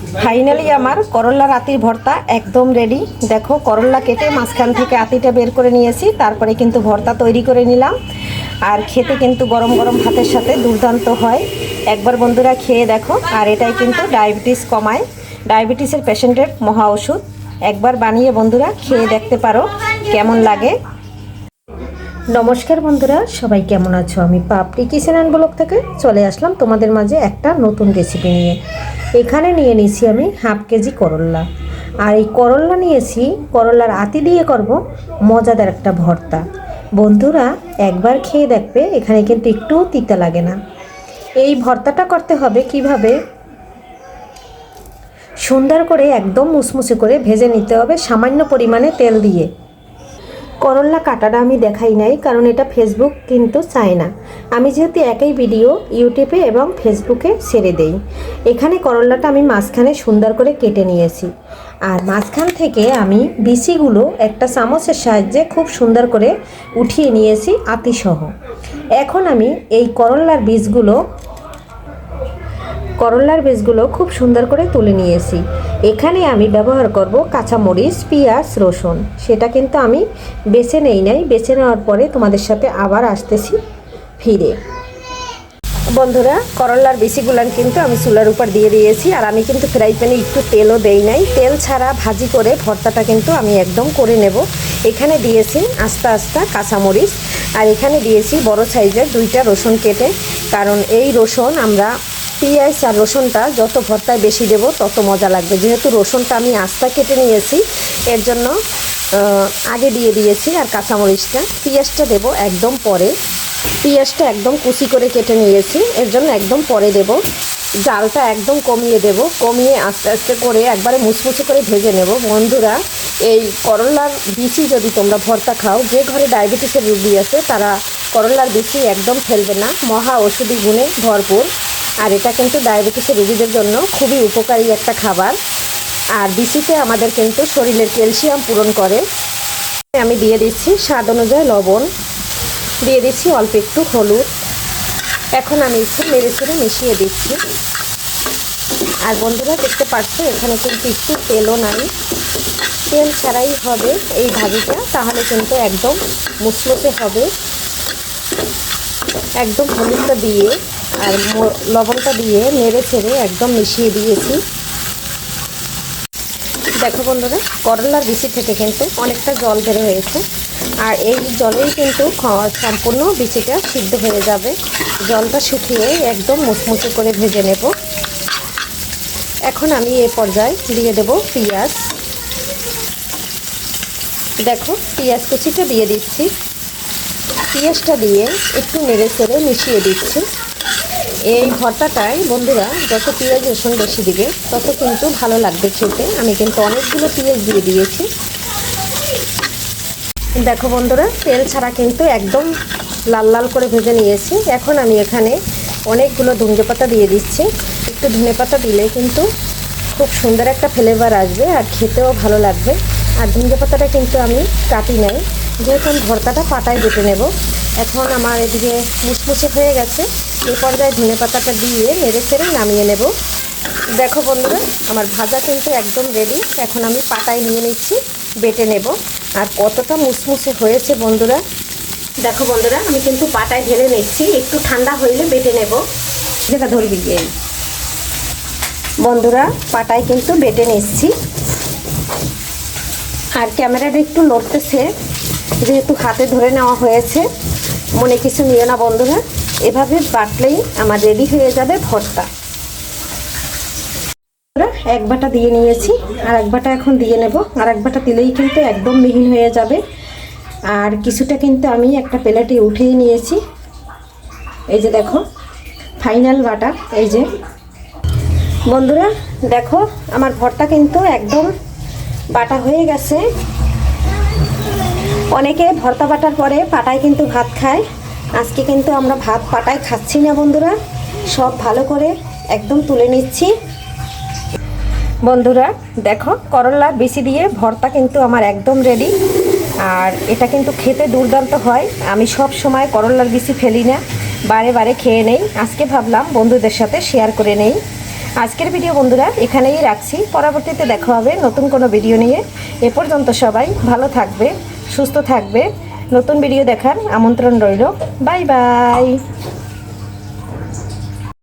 Finally আমার করল্লার আতির ভর্তা একদম রেডি। দেখো করল্লা কেটে মাঝখান থেকে আতিটা বের করে নিয়েছি, তারপরে কিন্তু ভর্তা তৈরি করে নিলাম। আর খেতে কিন্তু গরম গরম ভাতের সাথে দুর্দান্ত হয়। একবার বন্ধুরা খেয়ে দেখো। আর এটাই কিন্তু ডায়াবেটিস কমায়, ডায়াবেটিসের পেশেন্টের মহা ওষুধ। একবার বানিয়ে বন্ধুরা খেয়ে দেখতে পারো কেমন লাগে। নমস্কার বন্ধুরা, সবাই কেমন আছো? আমি পাপড়ি কিচেন অ্যান্ড ব্লগ থেকে চলে আসলাম তোমাদের মাঝে একটা নতুন রেসিপি নিয়ে। এখানে নিয়ে নিয়েছি আমি হাফ কেজি করল্লা, আর এই করল্লা নিয়েছি করল্লার আতি দিয়ে করব মজাদার একটা ভর্তা। বন্ধুরা একবার খেয়ে দেখবে, এখানে কিন্তু একটুও তিতা লাগে না। এই ভর্তাটা করতে হবে কিভাবে, সুন্দর করে একদম মুসমুসে করে ভেজে নিতে হবে সামান্য পরিমাণে তেল দিয়ে। করল্লা কাটাটা আমি দেখাই নাই, কারণ এটা ফেসবুক কিন্তু চায় না। আমি যেহেতু একই ভিডিও ইউটিউবে এবং ফেসবুকে ছেড়ে দেই। এখানে করল্লাটা আমি মাঝখানে সুন্দর করে কেটে নিয়েছি, আর মাঝখান থেকে আমি বিচিগুলো একটা চামচের সাহায্যে খুব সুন্দর করে উঠিয়ে নিয়েছি আতিসহ। এখন আমি এই করল্লার বীজগুলো খুব সুন্দর করে তুলে নিয়েছি। এখানে আমি ব্যবহার করব কাঁচামরিচ, পেঁয়াজ, রসুন। সেটা কিন্তু আমি বেছে নাই। বেছে নেওয়ার পরে তোমাদের সাথে আবার আসতেছি ফিরে। বন্ধুরা করল্লার বিচিগুলান কিন্তু আমি চুলার উপর দিয়ে দিয়েছি, আর আমি কিন্তু ফ্রাই প্যানে একটু তেলও দেই নাই। তেল ছাড়া ভাজি করে ভর্তাটা কিন্তু আমি একদম করে নেব। এখানে দিয়েছি আস্তা কাঁচামরিচ, আর এখানে দিয়েছি বড় সাইজের 2টা রসুন কেটে। কারণ এই রসুন আমরা পেঁয়াজ আর রসুনটা যত ভর্তায় বেশি দেব তত মজা লাগবে। যেহেতু রসুনটা আমি আস্তা কেটে নিয়েছি, এর জন্য আগে দিয়ে দিয়েছি। আর কাঁচামরিচটা, পেঁয়াজটা দেব একদম পরে। পেঁয়াজটা একদম কুচি করে কেটে নিয়েছি, এর জন্য একদম পরে দেব। জালটা একদম কমিয়ে দেব, কমিয়ে আস্তে আস্তে করে একবারে মুচমুচে করে ভেজে নেব। বন্ধুরা এই করল্লার বিচি যদি তোমরা ভর্তা খাও, যে ঘরে ডায়াবেটিসের রোগী আছে তারা করল্লার বিচি একদম ফেলবে না। মহা ঔষধি গুণে ভরপুর, আর এটা কিন্তু ডায়াবেটিসের রোগীদের জন্য খুবই উপকারী একটা খাবার। আর বিচিতে আমাদের কিন্তু শরীরের ক্যালসিয়াম পূরণ করে। আমি দিয়ে দিচ্ছি স্বাদ অনুযায়ী লবণ, দিয়ে দিচ্ছি অল্প একটু হলুদ। এখন আমি একটু নেড়েচেড়ে মিশিয়ে দিচ্ছি। আর বন্ধুরা দেখতে পাচ্ছ এখানে কিন্তু একটু তেলও নাই, তেল ছাড়াই হবে এই ভাজিটা, তাহলে কিন্তু একদম মুচমুচে হবে। একদম হলুদটা দিয়ে আর লবণটা দিয়ে নেড়ে ছেড়ে একদম মিশিয়ে দিয়েছি। দেখো বন্ধুরা করল্লার বিচি থেকে কিন্তু অনেকটা জল বের হয়েছে, আর এই জলেই কিন্তু সম্পূর্ণ বিচিটা সিদ্ধ হয়ে যাবে। জলটা শুকিয়ে একদম মুচমুচে করে ভেজে নেব। এখন আমি এই পর্যায়ে দিয়ে দেব পেঁয়াজ। দেখো পেঁয়াজ কুচিটা দিয়ে দিচ্ছি। পেঁয়াজটা দিয়ে একটু নেড়ে চেড়ে মিশিয়ে দিচ্ছি। এই ভর্তাটায় বন্ধুরা যত পেঁয়াজ রসুন বেশি দিবে তত কিন্তু ভালো লাগবে খেতে। আমি কিন্তু অনেকগুলো পেঁয়াজ দিয়ে দিয়েছি। দেখো বন্ধুরা তেল ছাড়া কিন্তু একদম লাল লাল করে ভেজে নিয়েছি। এখন আমি এখানে অনেকগুলো ধনে পাতা দিয়ে দিচ্ছি। একটু ধনে পাতা দিলে কিন্তু খুব সুন্দর একটা ফ্লেভার আসবে, আর খেতেও ভালো লাগবে। আর ধনে পাতাটা কিন্তু আমি কাটি নাই, যেহেতু আমি ভর্তাটা পাটায় বেটে নেব। এখন আমার এদিকে মুচমুচে হয়ে গেছে, এই পর্যায়ে ধনে পাতাটা দিয়ে নেড়ে চেড়ে নামিয়ে নেব। দেখো বন্ধুরা আমার ভাজা কিন্তু একদম রেডি। এখন আমি পাটায় নিয়ে নিচ্ছি, বেটে নেব। আর কতটা মুচমুচে হয়েছে বন্ধুরা। দেখো বন্ধুরা আমি কিন্তু পাটায় ঢেলে নিচ্ছি, একটু ঠান্ডা হইলে বেটে নেব। যেটা ধরবি গিয়ে বন্ধুরা পাটায় কিন্তু বেটে নিচ্ছি। আর ক্যামেরাটা একটু নড়তেছে, যেহেতু হাতে ধরে নেওয়া হয়েছে। মনে কিছু নিও না বন্ধুরা, এভাবে বাটলেই আমার রেডি হয়ে যাবে ভর্তা। এক বাটা দিয়ে নিয়েছি, আর এক বাটা এখন দিয়ে নেব। আর এক বাটা দিলেই কিন্তু একদম মিহিন হয়ে যাবে। আর কিছুটা কিন্তু আমি একটা প্লেটে উঠিয়ে নিয়েছি। এই যে দেখো ফাইনাল বাটা। এই যে বন্ধুরা দেখো আমার ভর্তা কিন্তু একদম বাটা হয়ে গেছে। অনেকে ভর্তা বাটার পরে পাটায় কিন্তু ভাত খায়। আজকে কিন্তু আমরা ভাত পাটায় খাচ্ছি না বন্ধুরা, সব ভালো করে একদম তুলে নিচ্ছি। বন্ধুরা দেখো করল্লার বিচি দিয়ে ভর্তা কিন্তু আমার একদম রেডি। আর এটা কিন্তু খেতে দুর্দান্ত হয়। আমি সব সময় করল্লার বিচি ফেলি না, বারে বারে খেয়ে নেই। আজকে ভাবলাম বন্ধুদের সাথে শেয়ার করে নেই। আজকের ভিডিও বন্ধুরা এখানেই রাখছি, পরবর্তীতে দেখা হবে নতুন কোনো ভিডিও নিয়ে। এ পর্যন্ত সবাই ভালো থাকবে, সুস্থ থাকবে। নতুন ভিডিও দেখার আমন্ত্রণ রইল। Bye bye.